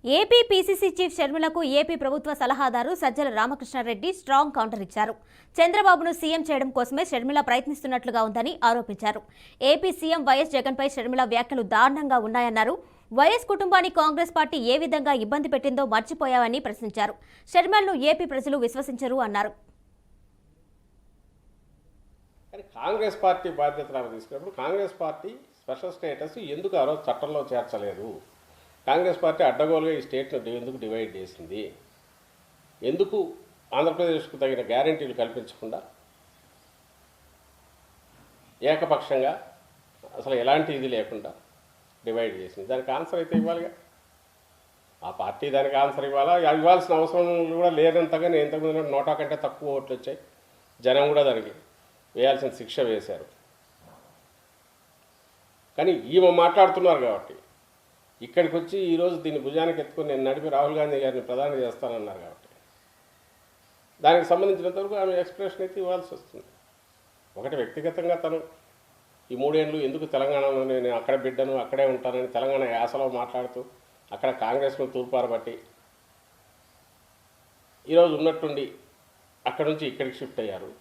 AP PCC chief షర్మిలకు AP ప్రభుత్వ సలహాదారు సజ్జల రామకృష్ణారెడ్డి స్ట్రాంగ్ కౌంటర్ ఇచ్చారు. చంద్రబాబును సీఎం చేయడం కోసమే షర్మిల ప్రయత్నిస్తున్నట్లుగా ఉందని ఆరోపించారు. ఏపీ సీఎం వైఎస్ జగన్పై షర్మిల వ్యాఖ్యలు దారుణంగా ఉన్నాయన్నారు. వైఎస్ కుటుంబాన్ని కాంగ్రెస్ పార్టీ ఏ విధంగా ఇబ్బంది పెట్టిందో మర్చిపోయావని ప్రశ్నించారు. షర్మిలను ఏపీ ప్రజలు విశ్వసించరు అన్నారు. కాంగ్రెస్ పార్టీ బాధ్యతలు తీసుకున్నప్పుడు కాంగ్రెస్ పార్టీ స్పెషల్ స్టేటస్ ఎందుకు ఆ రోజు చట్టంలో చేర్చలేదు? కాంగ్రెస్ పార్టీ అడ్డగోలుగా ఈ స్టేట్ను ఎందుకు డివైడ్ చేసింది? ఎందుకు ఆంధ్రప్రదేశ్కు తగిన గ్యారంటీలు కల్పించకుండా ఏకపక్షంగా అసలు ఎలాంటి ఇది లేకుండా డివైడ్ చేసింది? దానికి ఆన్సర్ అయితే ఇవ్వాలిగా. ఆ పార్టీ దానికి ఆన్సర్ ఇవ్వాల్సిన అవసరం కూడా లేనంతగా నేను ఇంతకుముందు 100 కంటే తక్కువ ఓట్లు వచ్చాయి. జనం కూడా దానికి వేయాల్సిన శిక్ష వేశారు. కానీ ఈమె మాట్లాడుతున్నారు కాబట్టి ఇక్కడికి వచ్చి ఈరోజు దీన్ని భుజానికి ఎత్తుకొని నేను నడిపి రాహుల్ గాంధీ గారిని ప్రధాని చేస్తానన్నారు కాబట్టి దానికి సంబంధించినంతవరకు ఆమె ఎక్స్ప్రెషన్ అయితే ఇవ్వాల్సి వస్తుంది. ఒకటి వ్యక్తిగతంగా తను ఈ 3 ఏళ్ళు ఎందుకు తెలంగాణలో నేను అక్కడ బిడ్డను అక్కడే ఉంటానని తెలంగాణ యాసలో మాట్లాడుతూ అక్కడ కాంగ్రెస్ను తూర్పారబట్టి ఈరోజు ఉన్నట్టుండి అక్కడి నుంచి ఇక్కడికి షిఫ్ట్ అయ్యారు.